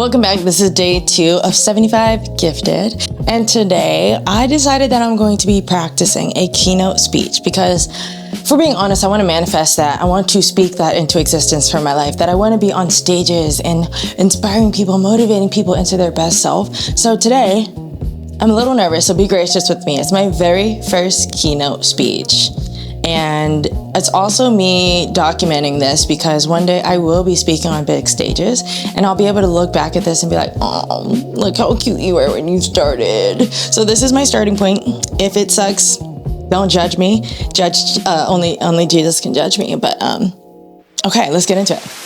Welcome back. This is day 2 of 75 Gifted. And today I decided that I'm going to be practicing a keynote speech because, for being honest, I want to manifest that. I want to speak that into existence for my life, that I want to be on stages and inspiring people, motivating people into their best self. So today I'm a little nervous, so be gracious with me. It's my very first keynote speech. And it's also me documenting this because one day I will be speaking on big stages and I'll be able to look back at this and be like, oh, look how cute you were when you started. So this is my starting point. If it sucks, don't judge me. Only Jesus can judge me. But okay, let's get into it.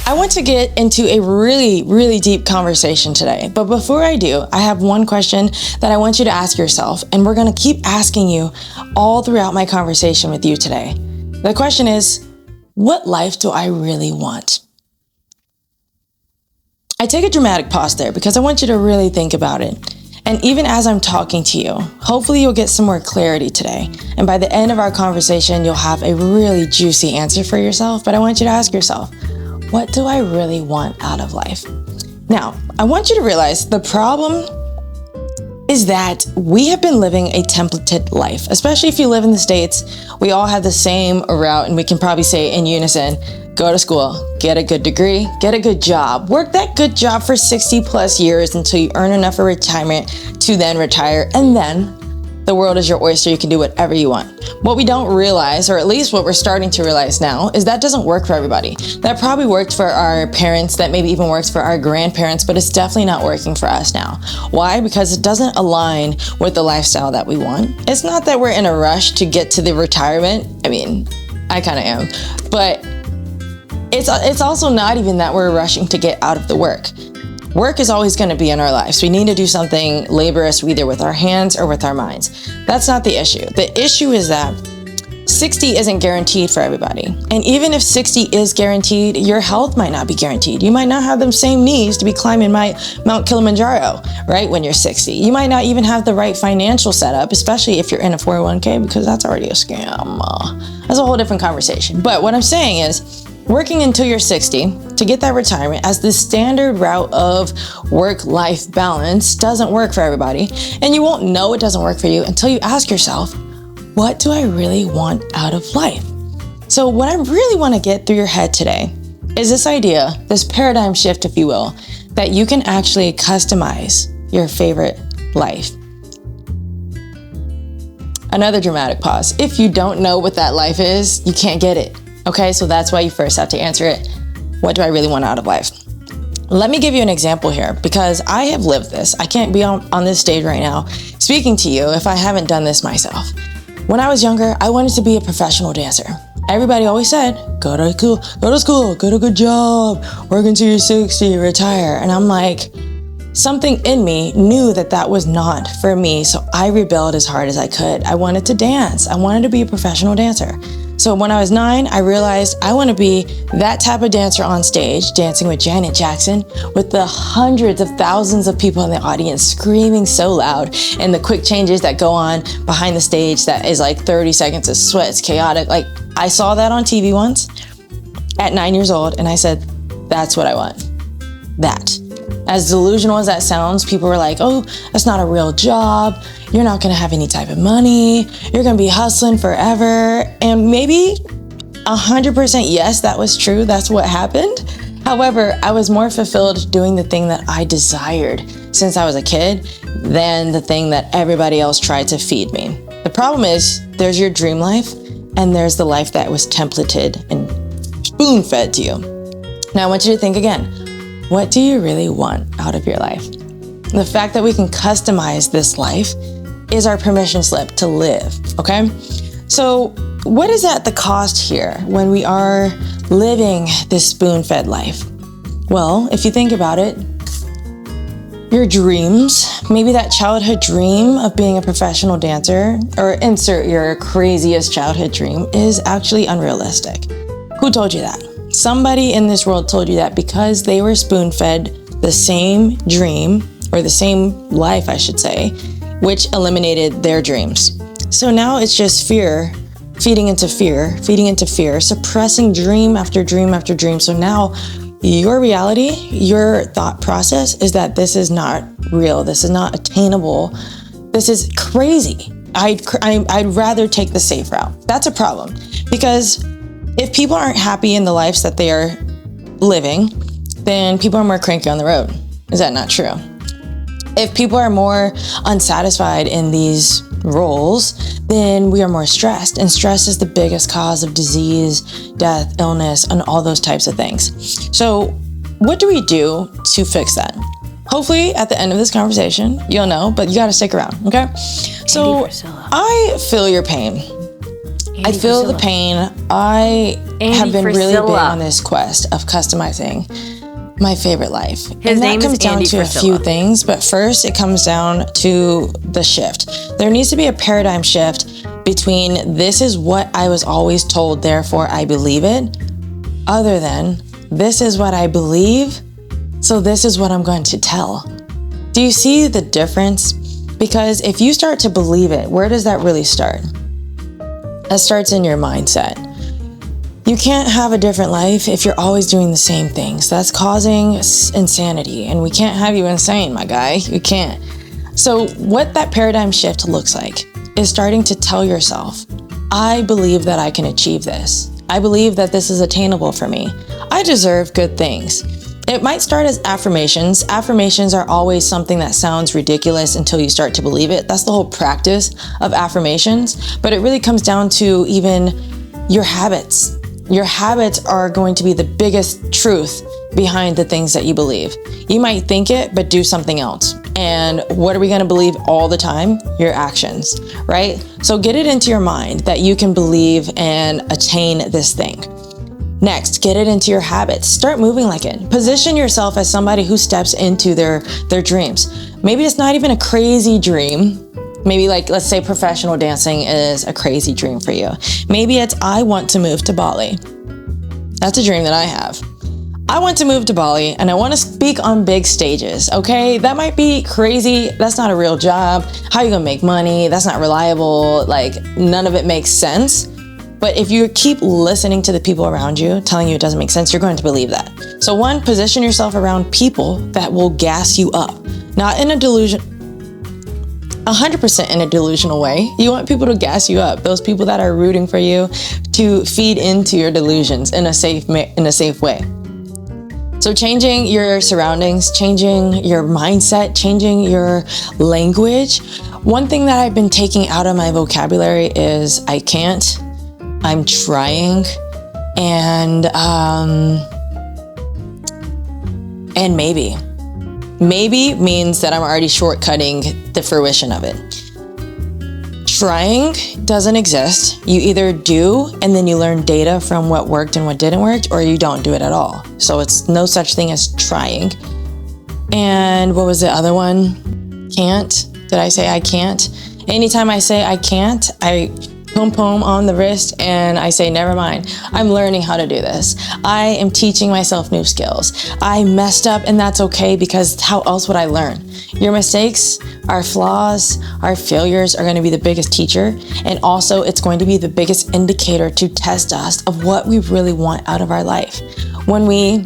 I want to get into a really, really deep conversation today. But before I do, I have one question that I want you to ask yourself, and we're going to keep asking you all throughout my conversation with you today. The question is, what life do I really want? I take a dramatic pause there because I want you to really think about it. And even as I'm talking to you, hopefully you'll get some more clarity today. And by the end of our conversation, you'll have a really juicy answer for yourself. But I want you to ask yourself, what do I really want out of life? Now, I want you to realize the problem is that we have been living a templated life, especially if you live in the States. We all have the same route, and we can probably say in unison, go to school, get a good degree, get a good job, work that good job for 60 plus years until you earn enough for retirement to then retire, and then the world is your oyster. You can do whatever you want. What we don't realize, or at least what we're starting to realize now, is that doesn't work for everybody. That probably worked for our parents, that maybe even works for our grandparents, but it's definitely not working for us now. Why? Because it doesn't align with the lifestyle that we want. It's not that we're in a rush to get to the retirement. I mean, I kind of am, but it's also not even that we're rushing to get out of the work. Work is always going to be in our lives. We need to do something laborious, either with our hands or with our minds. That's not the issue. The issue is that 60 isn't guaranteed for everybody. And even if 60 is guaranteed, your health might not be guaranteed. You might not have the same knees to be climbing Mount Kilimanjaro, right, when you're 60. You might not even have the right financial setup, especially if you're in a 401k, because that's already a scam. That's a whole different conversation. But what I'm saying is, working until you're 60 to get that retirement as the standard route of work-life balance doesn't work for everybody. And you won't know it doesn't work for you until you ask yourself, what do I really want out of life? So what I really want to get through your head today is this idea, this paradigm shift, if you will, that you can actually customize your favorite life. Another dramatic pause. If you don't know what that life is, you can't get it. Okay, so that's why you first have to answer it. What do I really want out of life? Let me give you an example here because I have lived this. I can't be on this stage right now speaking to you if I haven't done this myself. When I was younger, I wanted to be a professional dancer. Everybody always said, go to school, get a good job, work until you're 60, retire. And I'm like, something in me knew that that was not for me. So I rebelled as hard as I could. I wanted to dance. I wanted to be a professional dancer. So when I was 9, I realized I want to be that type of dancer on stage, dancing with Janet Jackson, with the hundreds of thousands of people in the audience screaming so loud, and the quick changes that go on behind the stage that is like 30 seconds of sweat. It's chaotic. Like, I saw that on TV once at 9 years old, and I said, that's what I want. That. As delusional as that sounds, people were like, oh, that's not a real job. You're not going to have any type of money. You're going to be hustling forever. And maybe 100% yes, that was true. That's what happened. However, I was more fulfilled doing the thing that I desired since I was a kid than the thing that everybody else tried to feed me. The problem is there's your dream life and there's the life that was templated and spoon-fed to you. Now I want you to think again. What do you really want out of your life? The fact that we can customize this life is our permission slip to live, okay? So what is at the cost here when we are living this spoon-fed life? Well, if you think about it, your dreams, maybe that childhood dream of being a professional dancer, or insert your craziest childhood dream, is actually unrealistic. Who told you that? Somebody in this world told you that because they were spoon-fed the same dream, or the same life, I should say, which eliminated their dreams. So now it's just fear, feeding into fear, suppressing dream after dream after dream. So now your reality, your thought process is that this is not real. This is not attainable. This is crazy. I'd rather take the safe route. That's a problem, because if people aren't happy in the lives that they are living, then people are more cranky on the road. Is that not true? If people are more unsatisfied in these roles, then we are more stressed. And stress is the biggest cause of disease, death, illness, and all those types of things. So what do we do to fix that? Hopefully at the end of this conversation, you'll know, but you got to stick around, okay? So I feel your pain. I feel the pain. I have been really big on this quest of customizing my favorite life. And that comes down to a few things, but first it comes down to the shift. There needs to be a paradigm shift between this is what I was always told, therefore I believe it, other than this is what I believe, so this is what I'm going to tell. Do you see the difference? Because if you start to believe it, where does that really start? That starts in your mindset. You can't have a different life if you're always doing the same things. That's causing insanity, and we can't have you insane, my guy. You can't. So what that paradigm shift looks like is starting to tell yourself, I believe that I can achieve this. I believe that this is attainable for me. I deserve good things. It might start as affirmations. Affirmations are always something that sounds ridiculous until you start to believe it. That's the whole practice of affirmations. But it really comes down to even your habits. Your habits are going to be the biggest truth behind the things that you believe. You might think it, but do something else. And what are we going to believe all the time? Your actions, right? So get it into your mind that you can believe and attain this thing. Next, get it into your habits. Start moving like it. Position yourself as somebody who steps into their dreams. Maybe it's not even a crazy dream. Maybe like, let's say professional dancing is a crazy dream for you. Maybe it's, I want to move to Bali. That's a dream that I have. I want to move to Bali and I want to speak on big stages, okay? That might be crazy. That's not a real job. How are you gonna make money? That's not reliable. Like, none of it makes sense. But if you keep listening to the people around you telling you it doesn't make sense, you're going to believe that. So one, position yourself around people that will gas you up. Not in a delusion, 100% in a delusional way. You want people to gas you up. Those people that are rooting for you to feed into your delusions in a safe way. So changing your surroundings, changing your mindset, changing your language. One thing that I've been taking out of my vocabulary is I can't, I'm trying, and maybe. Maybe means that I'm already shortcutting the fruition of it. Trying doesn't exist. You either do and then you learn data from what worked and what didn't work, or you don't do it at all. So it's no such thing as trying. And what was the other one? Can't. Did I say I can't? Anytime I say I can't, I pom on the wrist and I say, never mind. I'm learning how to do this. I am teaching myself new skills. I messed up and that's okay, because how else would I learn? Your mistakes, our flaws, our failures are going to be the biggest teacher. And also it's going to be the biggest indicator to test us of what we really want out of our life. When we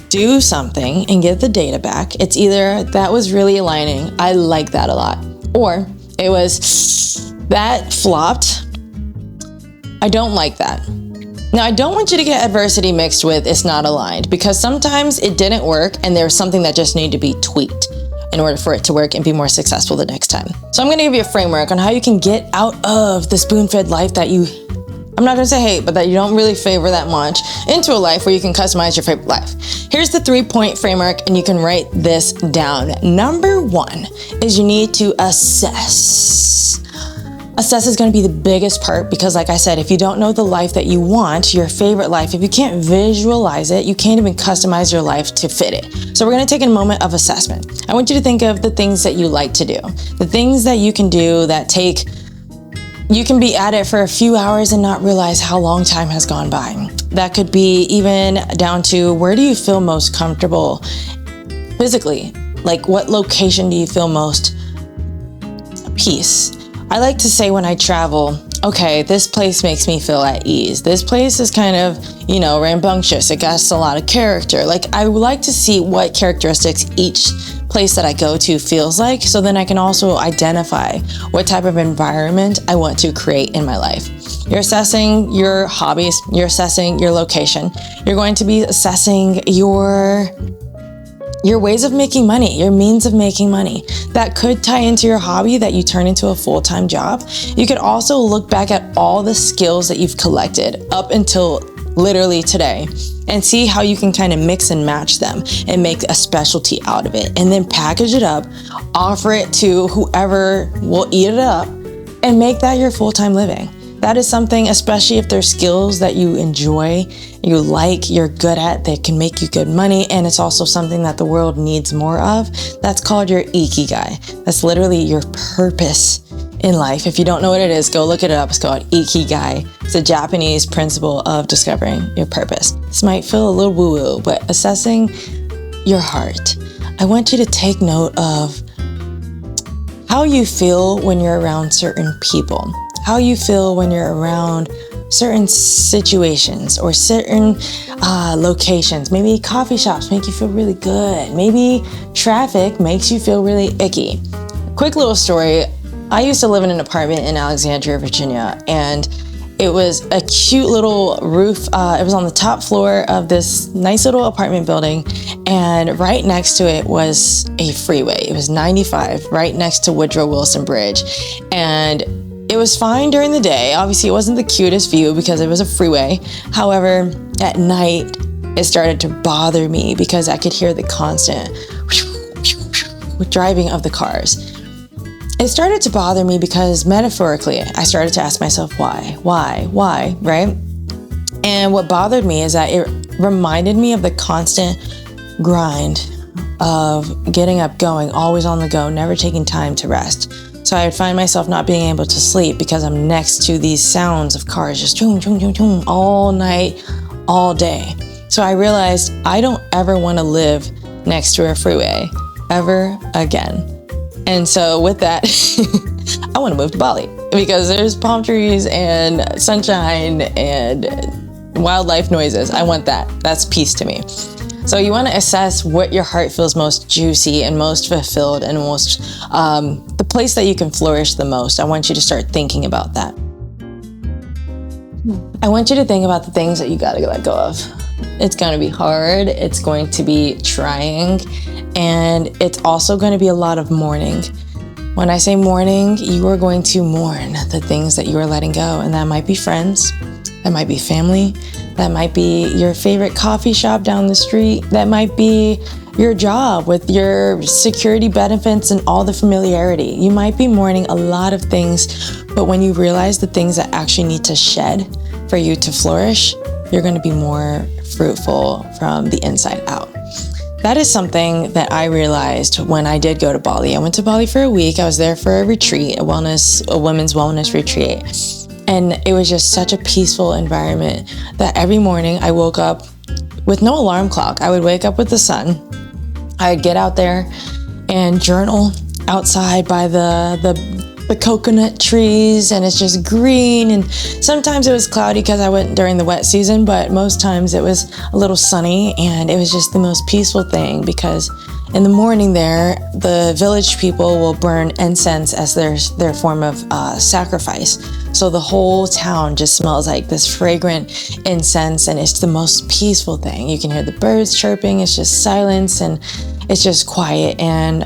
do something and get the data back, it's either that was really aligning, I like that a lot, or it was that flopped, I don't like that. Now, I don't want you to get adversity mixed with it's not aligned, because sometimes it didn't work and there's something that just needed to be tweaked in order for it to work and be more successful the next time. So I'm gonna give you a framework on how you can get out of the spoon-fed life that you, I'm not gonna say hate, but that you don't really favor that much, into a life where you can customize your favorite life. Here's the 3-point framework and you can write this down. Number 1 is you need to assess. Assess is going to be the biggest part, because like I said, if you don't know the life that you want, your favorite life, if you can't visualize it, you can't even customize your life to fit it. So we're going to take a moment of assessment. I want you to think of the things that you like to do, the things that you can do that you can be at it for a few hours and not realize how long time has gone by. That could be even down to, where do you feel most comfortable physically? Like, what location do you feel most peace? I like to say when I travel, okay, this place makes me feel at ease. This place is kind of, rambunctious. It got a lot of character. Like, I would like to see what characteristics each place that I go to feels like, so then I can also identify what type of environment I want to create in my life. You're assessing your hobbies, you're assessing your location, you're going to be assessing your ways of making money, your means of making money. That could tie into your hobby that you turn into a full-time job. You could also look back at all the skills that you've collected up until literally today and see how you can kind of mix and match them and make a specialty out of it, and then package it up, offer it to whoever will eat it up, and make that your full-time living. That is something, especially if there's skills that you enjoy, you like, you're good at, that can make you good money, and it's also something that the world needs more of. That's called your ikigai. That's literally your purpose in life. If you don't know what it is, go look it up. It's called ikigai. It's a Japanese principle of discovering your purpose. This might feel a little woo-woo, but assessing your heart. I want you to take note of how you feel when you're around certain people. How you feel when you're around certain situations or certain locations. Maybe coffee shops make you feel really good. Maybe traffic makes you feel really icky. Quick little story. I used to live in an apartment in Alexandria, Virginia, and it was a cute little roof. It was on the top floor of this nice little apartment building, and right next to it was a freeway. It was 95, right next to Woodrow Wilson Bridge. And it was fine during the day. Obviously, it wasn't the cutest view because it was a freeway. However, at night, it started to bother me because I could hear the constant driving of the cars. It started to bother me because metaphorically, I started to ask myself, why, right? And what bothered me is that it reminded me of the constant grind of getting up, going, always on the go, never taking time to rest. So I would find myself not being able to sleep because I'm next to these sounds of cars just choom, choom, choom, choom, all night, all day. So I realized I don't ever want to live next to a freeway ever again. And so with that, I want to move to Bali because there's palm trees and sunshine and wildlife noises. I want that. That's peace to me. So you want to assess what your heart feels most juicy and most fulfilled and most, the place that you can flourish the most. I want you to start thinking about that. I want you to think about the things that you got to let go of. It's going to be hard. It's going to be trying. And it's also going to be a lot of mourning. When I say mourning, you are going to mourn the things that you are letting go. And that might be friends. That might be family. That might be your favorite coffee shop down the street. That might be your job with your security benefits and all the familiarity. You might be mourning a lot of things, but when you realize the things that actually need to shed for you to flourish, you're going to be more fruitful from the inside out. That is something that I realized when I did go to Bali. I went to Bali for a week. I was there for a retreat, a women's wellness retreat. And it was just such a peaceful environment that every morning I woke up with no alarm clock. I would wake up with the sun. I'd get out there and journal outside by the coconut trees, and it's just green. And sometimes it was cloudy because I went during the wet season, but most times it was a little sunny, and it was just the most peaceful thing because in the morning there, the village people will burn incense as their form of sacrifice. So the whole town just smells like this fragrant incense, and it's the most peaceful thing. You can hear the birds chirping. It's just silence, and it's just quiet. And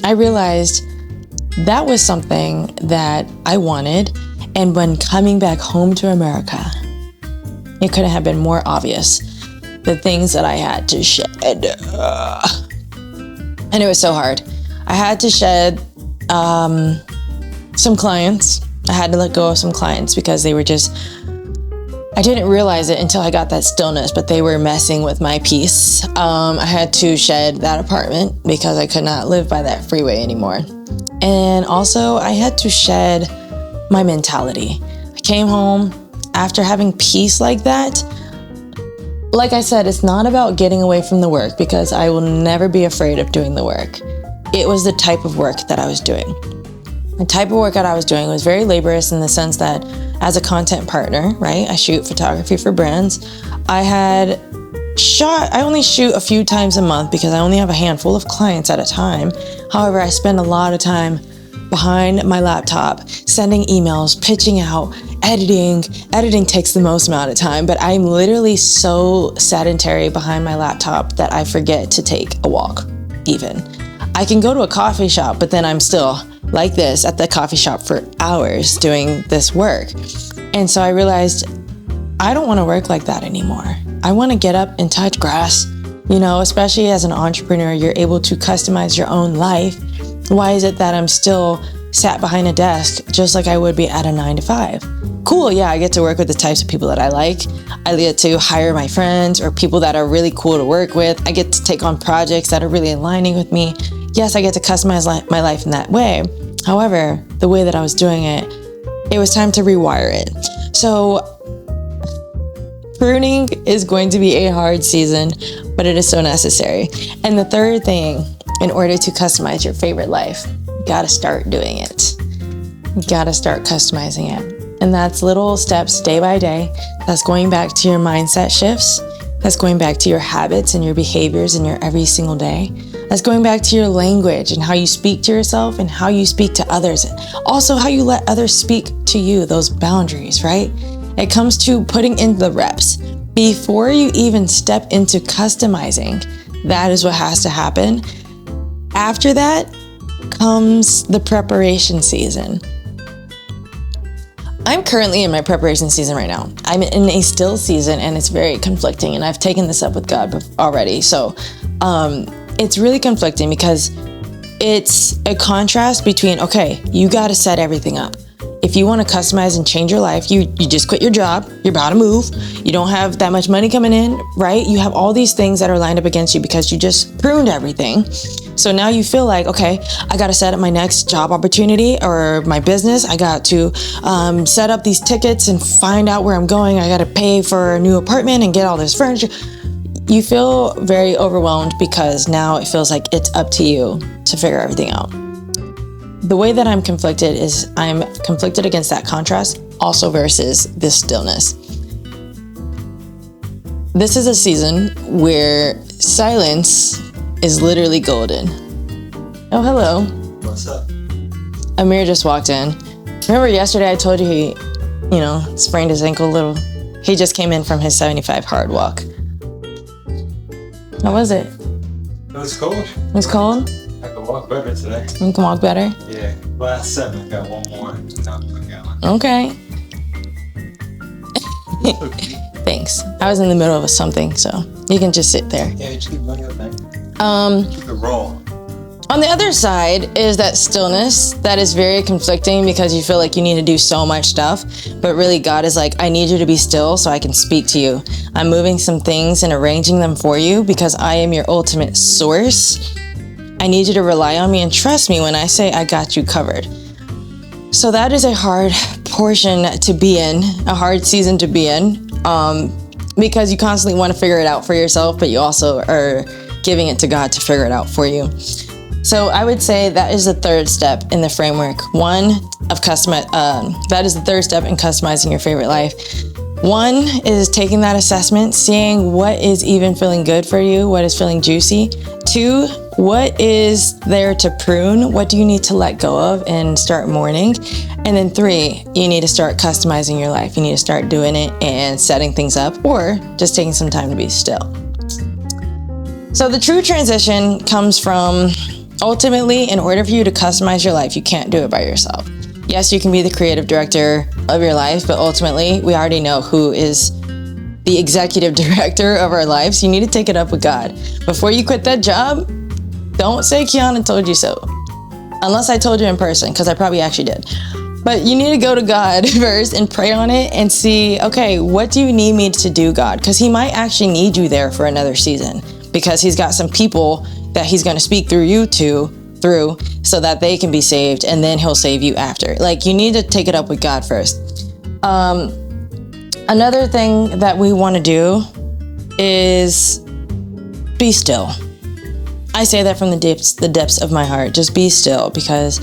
I realized that was something that I wanted. And when coming back home to America, it couldn't have been more obvious. The things that I had to shed. And it was so hard. I had to shed some clients. I had to let go of some clients because they were just, I didn't realize it until I got that stillness, but they were messing with my peace. I had to shed that apartment because I could not live by that freeway anymore. And also I had to shed my mentality. I came home after having peace like that. Like I said, it's not about getting away from the work because I will never be afraid of doing the work. It was the type of work that I was doing. The type of work that I was doing was very laborious in the sense that as a content partner, right, I shoot photography for brands. I only shoot a few times a month because I only have a handful of clients at a time. However, I spend a lot of time behind my laptop, sending emails, pitching out, editing. Editing takes the most amount of time, but I'm literally so sedentary behind my laptop that I forget to take a walk even. I can go to a coffee shop, but then I'm still like this at the coffee shop for hours doing this work. And so I realized I don't want to work like that anymore. I want to get up and touch grass. You know, especially as an entrepreneur, you're able to customize your own life. Why is it that I'm still sat behind a desk just like I would be at a 9-to-5? Cool, yeah, I get to work with the types of people that I like. I get to hire my friends or people that are really cool to work with. I get to take on projects that are really aligning with me. Yes, I get to customize my life in that way. However, the way that I was doing it, it was time to rewire it. So pruning is going to be a hard season, but it is so necessary. And the third thing, in order to customize your favorite life, you gotta start doing it. You gotta start customizing it. And that's little steps day by day. That's going back to your mindset shifts. That's going back to your habits and your behaviors in your every single day. That's going back to your language and how you speak to yourself and how you speak to others. And also how you let others speak to you, those boundaries, right? It comes to putting in the reps. Before you even step into customizing, that is what has to happen. After that comes the preparation season. I'm currently in my preparation season right now. I'm in a still season and it's very conflicting, and I've taken this up with God already. So it's really conflicting because it's a contrast between, okay, you got to set everything up. If you want to customize and change your life, you just quit your job, you're about to move, you don't have that much money coming in, right? You have all these things that are lined up against you because you just pruned everything. So now you feel like, okay, I got to set up my next job opportunity or my business. I got to set up these tickets and find out where I'm going. I got to pay for a new apartment and get all this furniture. You feel very overwhelmed because now it feels like it's up to you to figure everything out. The way that I'm conflicted is I'm conflicted against that contrast also versus this stillness. This is a season where silence is literally golden. Oh, hello. What's up? Amir just walked in. Remember yesterday I told you he, sprained his ankle a little? He just came in from his 75 hard walk. How was it? It was cold. It was cold? I can walk better today. You can walk better? Yeah. Last 7, I got one more. No, I got one. Okay. Thanks. I was in the middle of something, so you can just sit there. Yeah, just keep running up there. Keep it roll. On the other side is that stillness that is very conflicting because you feel like you need to do so much stuff, but really God is like, I need you to be still so I can speak to you. I'm moving some things and arranging them for you because I am your ultimate source. I need you to rely on me and trust me when I say I got you covered. So that is a hard portion to be in, a hard season to be in, because you constantly want to figure it out for yourself, but you also are giving it to God to figure it out for you. So I would say that is the third step in the framework. That is the third step in customizing your favorite life. One is taking that assessment, seeing what is even feeling good for you, what is feeling juicy. 2, what is there to prune? What do you need to let go of and start mourning? And then 3, you need to start customizing your life. You need to start doing it and setting things up, or just taking some time to be still. So the true transition comes from, ultimately, in order for you to customize your life, you can't do it by yourself. Yes, you can be the creative director of your life, but ultimately, we already know who is the executive director of our lives. You need to take it up with God. Before you quit that job, don't say Kiana told you so. Unless I told you in person, because I probably actually did. But you need to go to God first and pray on it and see, okay, what do you need me to do, God? Because he might actually need you there for another season, because he's got some people that he's going to speak through you through so that they can be saved, and then he'll save you after. Like, you need to take it up with God first. Another thing that we want to do is be still. I say that from the depths of my heart. Just be still, because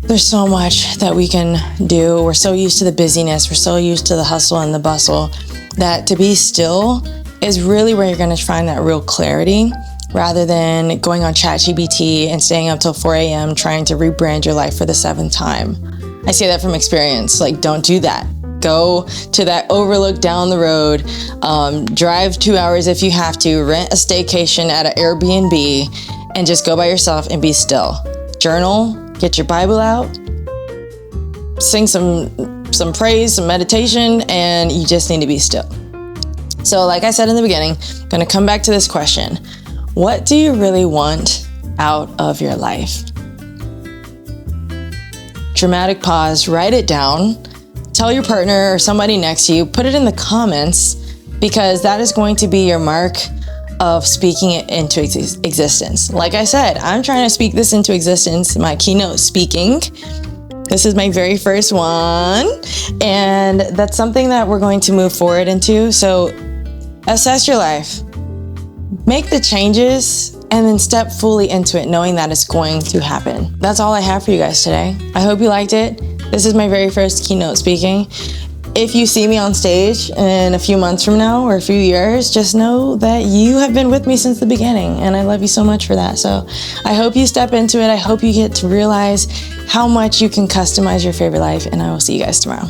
There's so much that we can do. We're so used to the busyness. We're so used to the hustle and the bustle that to be still is really where you're going to find that real clarity, rather than going on ChatGPT and staying up till 4 a.m. trying to rebrand your life for the 7th time. I say that from experience. Like, don't do that. Go to that overlook down the road, drive 2 hours if you have to, rent a staycation at an Airbnb, and just go by yourself and be still. Journal, get your Bible out, sing some praise, some meditation, and you just need to be still. So like I said in the beginning, I'm gonna come back to this question. What do you really want out of your life? Dramatic pause, write it down, tell your partner or somebody next to you, put it in the comments, because that is going to be your mark of speaking it into existence. Like I said, I'm trying to speak this into existence, my keynote speaking. This is my very first one, and that's something that we're going to move forward into. So assess your life, make the changes, and then step fully into it, knowing that it's going to happen. That's all I have for you guys today. I hope you liked it. This is my very first keynote speaking. If you see me on stage in a few months from now or a few years, just know that you have been with me since the beginning, and I love you so much for that. So I hope you step into it. I hope you get to realize how much you can customize your favorite life, and I will see you guys tomorrow.